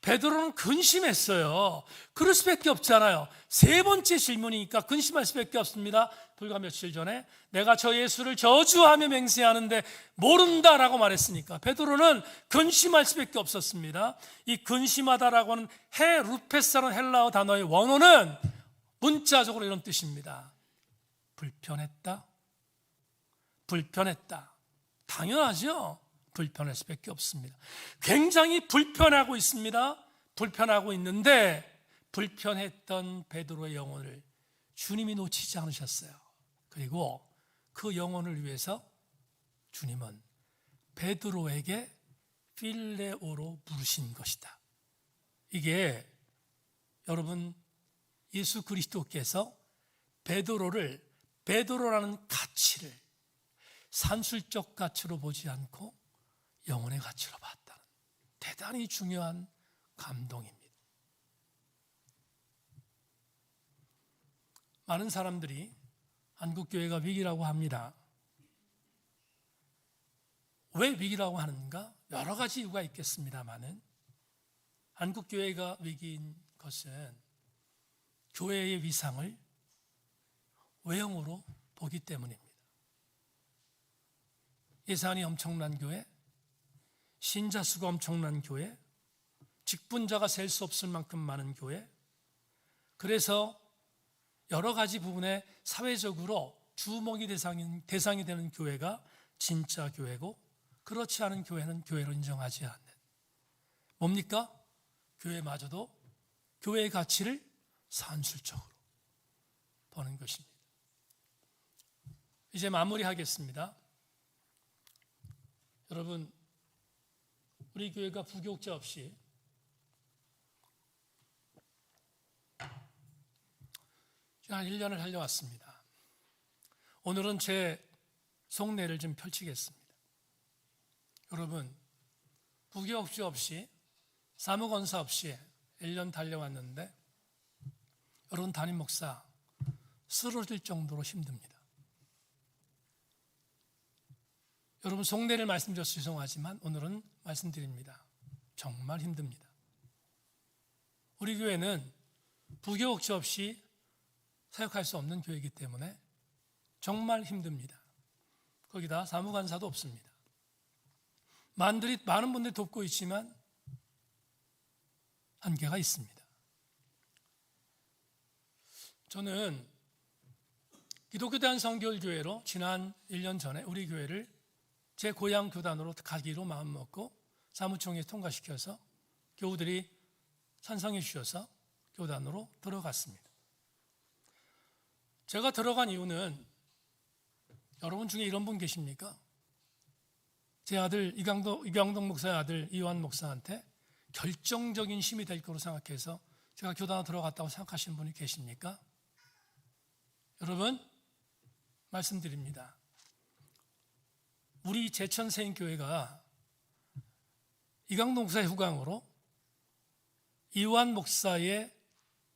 베드로는 근심했어요. 그럴 수밖에 없잖아요. 세 번째 질문이니까 근심할 수밖에 없습니다. 불과 며칠 전에 내가 저 예수를 저주하며 맹세하는데 모른다라고 말했으니까 베드로는 근심할 수밖에 없었습니다. 이 근심하다라고 하는 헤루페스라는 헬라어 단어의 원어는 문자적으로 이런 뜻입니다. 불편했다. 불편했다. 당연하죠. 불편할 수밖에 없습니다. 굉장히 불편하고 있습니다. 불편하고 있는데 불편했던 베드로의 영혼을 주님이 놓치지 않으셨어요. 그리고 그 영혼을 위해서 주님은 베드로에게 필레오로 부르신 것이다. 이게 여러분 예수 그리스도께서 베드로라는 가치를 산술적 가치로 보지 않고 영혼의 가치로 봤다는 대단히 중요한 감동입니다. 많은 사람들이 한국교회가 위기라고 합니다. 왜 위기라고 하는가? 여러 가지 이유가 있겠습니다만은 한국교회가 위기인 것은 교회의 위상을 외형으로 보기 때문입니다. 예산이 엄청난 교회, 신자 수가 엄청난 교회, 직분자가 셀 수 없을 만큼 많은 교회, 그래서 여러 가지 부분에 사회적으로 주목이 대상이 되는 교회가 진짜 교회고, 그렇지 않은 교회는 교회로 인정하지 않는, 뭡니까? 교회마저도 교회의 가치를 산술적으로 보는 것입니다. 이제 마무리하겠습니다. 여러분, 우리 교회가 부교육자 없이 한 1년을 달려왔습니다. 오늘은 제 속내를 좀 펼치겠습니다. 여러분, 부교육자 없이 사무건사 없이 1년 달려왔는데 여러분 담임 목사 쓰러질 정도로 힘듭니다. 여러분 속내를 말씀드려서 죄송하지만 오늘은 말씀드립니다. 정말 힘듭니다. 우리 교회는 부교육자 없이 사역할 수 없는 교회이기 때문에 정말 힘듭니다. 거기다 사무관사도 없습니다. 많은 분들이 돕고 있지만 한계가 있습니다. 저는 기독교 대한성결교회로 지난 1년 전에 우리 교회를 제 고향 교단으로 가기로 마음먹고 사무총회 통과시켜서 교우들이 찬성해 주셔서 교단으로 들어갔습니다. 제가 들어간 이유는 여러분 중에 이런 분 계십니까? 제 아들 이광동 목사의 아들 이완 목사한테 결정적인 힘이 될 거로 생각해서 제가 교단으로 들어갔다고 생각하시는 분이 계십니까? 여러분 말씀드립니다. 우리 제천세인교회가 이광동 목사의 후광으로 이완 목사의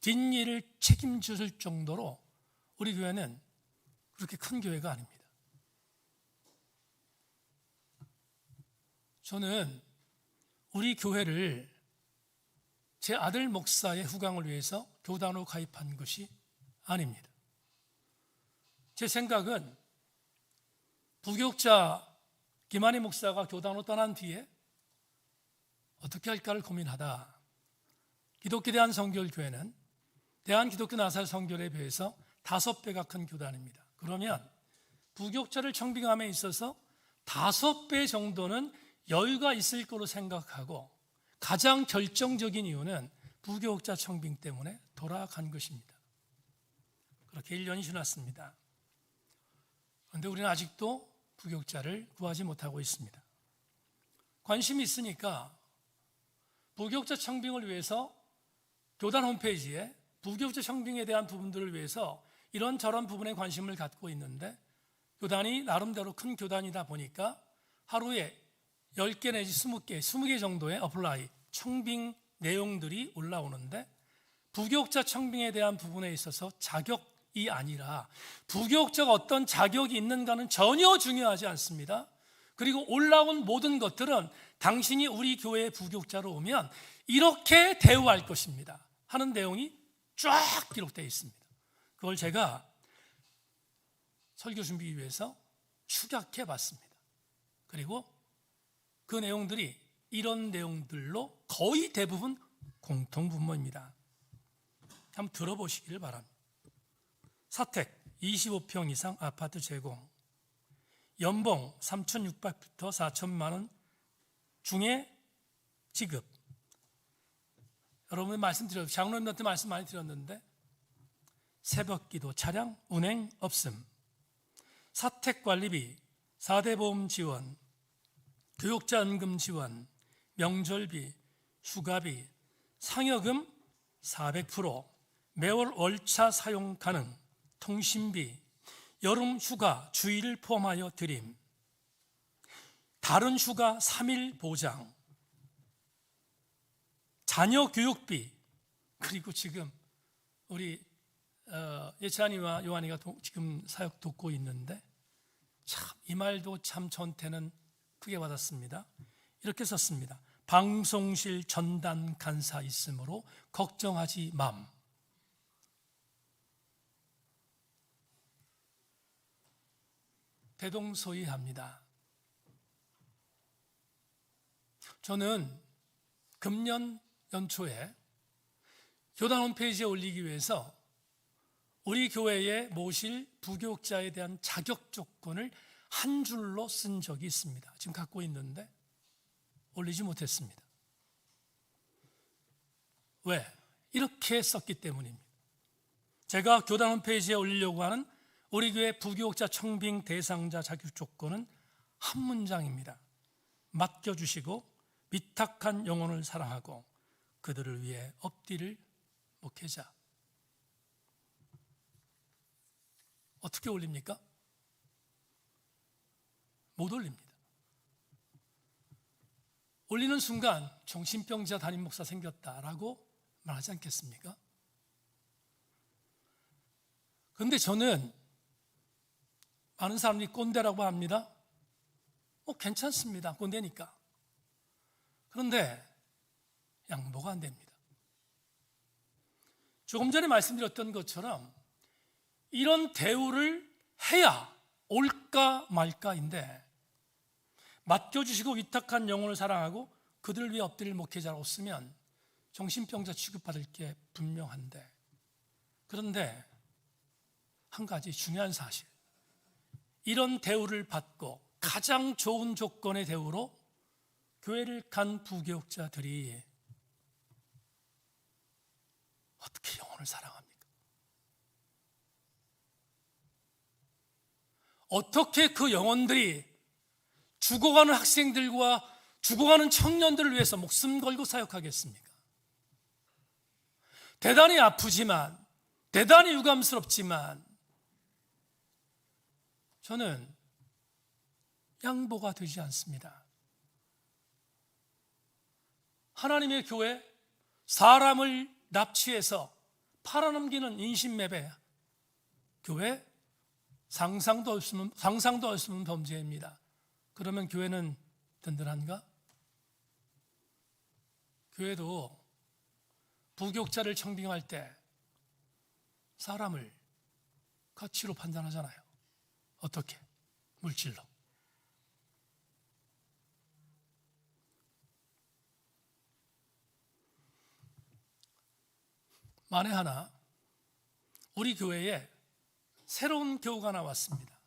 뒷일을 책임질 정도로 우리 교회는 그렇게 큰 교회가 아닙니다. 저는 우리 교회를 제 아들 목사의 후광을 위해서 교단으로 가입한 것이 아닙니다. 제 생각은 부교육자 김한희 목사가 교단으로 떠난 뒤에 어떻게 할까를 고민하다 기독교 대한성결교회는 대한기독교 나사성결에 비해서 5배가 큰 교단입니다. 그러면 부교육자를 청빙함에 있어서 5배 정도는 여유가 있을 거로 생각하고 가장 결정적인 이유는 부교육자 청빙 때문에 돌아간 것입니다. 그렇게 1년이 지났습니다. 그런데 우리는 아직도 부교육자를 구하지 못하고 있습니다. 관심이 있으니까 부교육자 청빙을 위해서 교단 홈페이지에 부교육자 청빙에 대한 부분들을 위해서 이런저런 부분에 관심을 갖고 있는데 교단이 나름대로 큰 교단이다 보니까 하루에 10개 내지 20개 정도의 어플라이, 청빙 내용들이 올라오는데 부교육자 청빙에 대한 부분에 있어서 자격 아니라 부교육자가 어떤 자격이 있는가는 전혀 중요하지 않습니다. 그리고 올라온 모든 것들은 당신이 우리 교회의 부교육자로 오면 이렇게 대우할 것입니다 하는 내용이 쫙 기록되어 있습니다. 그걸 제가 설교 준비 위해서 축약해 봤습니다. 그리고 그 내용들이 이런 내용들로 거의 대부분 공통분모입니다. 한번 들어보시기를 바랍니다. 사택 25평 이상 아파트 제공, 연봉 3,600부터 4천만 원 중에 지급. 여러분 장로님한테 말씀 많이 드렸는데 새벽기도 차량 운행 없음, 사택관리비, 4대 보험 지원, 교육자 연금 지원, 명절비, 휴가비, 상여금 400%, 매월 월차 사용 가능, 통신비, 여름 휴가 주일을 포함하여 드림, 다른 휴가 3일 보장, 자녀 교육비, 그리고 지금 우리 예찬이와 요한이가 지금 사역 돕고 있는데 참 이 말도 참 전태는 크게 받았습니다. 이렇게 썼습니다. 방송실 전단 간사 있으므로 걱정하지 맘. 대동소이합니다. 저는 금년 연초에 교단 홈페이지에 올리기 위해서 우리 교회에 모실 부교육자에 대한 자격 조건을 한 줄로 쓴 적이 있습니다. 지금 갖고 있는데 올리지 못했습니다. 왜? 이렇게 썼기 때문입니다. 제가 교단 홈페이지에 올리려고 하는 우리 교회 부교육자 청빙 대상자 자격 조건은 한 문장입니다. 맡겨주시고 위탁한 영혼을 사랑하고 그들을 위해 엎드릴 목회자. 어떻게 올립니까? 못 올립니다. 올리는 순간 정신병자 담임 목사 생겼다라고 말하지 않겠습니까? 그런데 저는 많은 사람들이 꼰대라고 합니다. 괜찮습니다. 꼰대니까. 그런데 양보가 안 됩니다. 조금 전에 말씀드렸던 것처럼 이런 대우를 해야 올까 말까인데 맡겨주시고 위탁한 영혼을 사랑하고 그들을 위해 엎드릴 목회자라고 쓰면 정신병자 취급받을 게 분명한데, 그런데 한 가지 중요한 사실, 이런 대우를 받고 가장 좋은 조건의 대우로 교회를 간 부교육자들이 어떻게 영혼을 사랑합니까? 어떻게 그 영혼들이 죽어가는 학생들과 죽어가는 청년들을 위해서 목숨 걸고 사역하겠습니까? 대단히 아프지만, 대단히 유감스럽지만 저는 양보가 되지 않습니다. 하나님의 교회, 사람을 납치해서 팔아넘기는 인신매매, 교회 상상도 할 수 없는 범죄입니다. 그러면 교회는 든든한가? 교회도 부교육자를 청빙할 때 사람을 가치로 판단하잖아요. 어떻게? 물질로. 만에 하나 우리 교회에 새로운 교우가 나왔습니다.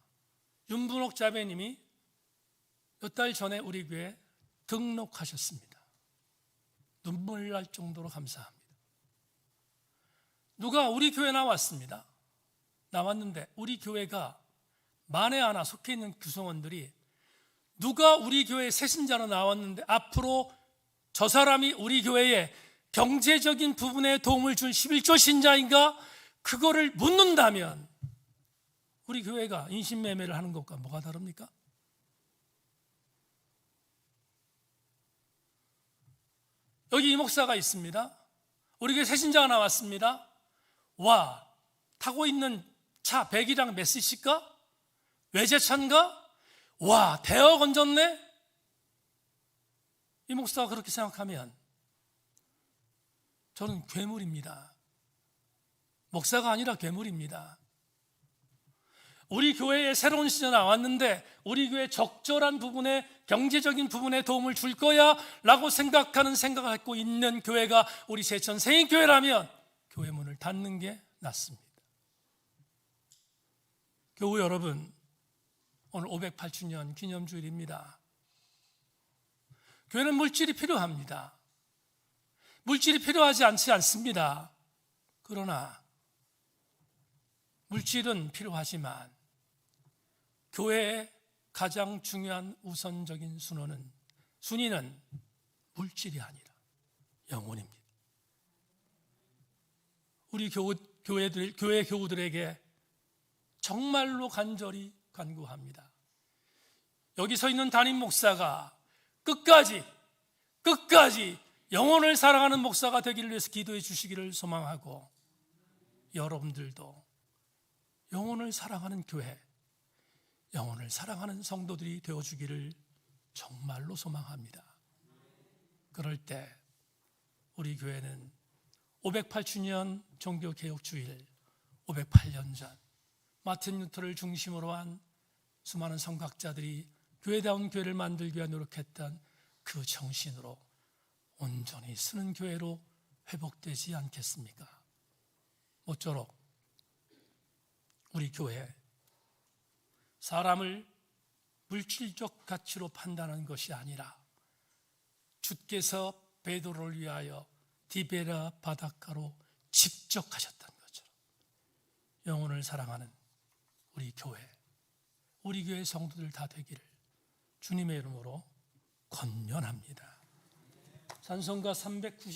윤분옥 자매님이 몇 달 전에 우리 교회에 등록하셨습니다. 눈물 날 정도로 감사합니다. 누가 우리 교회에 나왔습니다. 나왔는데 우리 교회가 만에 하나 속해 있는 구성원들이 누가 우리 교회에 새신자로 나왔는데 앞으로 저 사람이 우리 교회에 경제적인 부분에 도움을 줄 11조 신자인가? 그거를 묻는다면 우리 교회가 인신매매를 하는 것과 뭐가 다릅니까? 여기 이 목사가 있습니다. 우리 교회 새신자가 나왔습니다. 와, 타고 있는 차 100이랑 몇 cc가? 외제차인가? 와, 대어 건졌네? 이 목사가 그렇게 생각하면 저는 괴물입니다. 목사가 아니라 괴물입니다. 우리 교회에 새로운 시대가 나왔는데 우리 교회 적절한 부분에, 경제적인 부분에 도움을 줄 거야 라고 생각하는 생각을 갖고 있는 교회가 우리 세천 생인교회라면 교회 문을 닫는 게 낫습니다. 교우 여러분, 오늘 508주년 기념주일입니다. 교회는 물질이 필요합니다. 물질이 필요하지 않지 않습니다. 그러나 물질은 필요하지만 교회의 가장 중요한 우선적인 순위는 물질이 아니라 영혼입니다. 우리 교회 교우들에게 정말로 간절히 간구합니다. 여기 서 있는 담임 목사가 끝까지 영혼을 사랑하는 목사가 되기를 위해서 기도해 주시기를 소망하고, 여러분들도 영혼을 사랑하는 교회, 영혼을 사랑하는 성도들이 되어주기를 정말로 소망합니다. 그럴 때 우리 교회는 508주년 종교개혁주일, 508년 전 마틴 루터를 중심으로 한 수많은 성각자들이 교회다운 교회를 만들기 위해 노력했던 그 정신으로 온전히 쓰는 교회로 회복되지 않겠습니까? 모쪼록 우리 교회, 사람을 물질적 가치로 판단하는 것이 아니라 주께서 베드로를 위하여 디베라 바닷가로 직접 가셨던 것처럼 영혼을 사랑하는 우리 교회 성도들 다 되기를 주님의 이름으로 권면합니다. 찬송가 390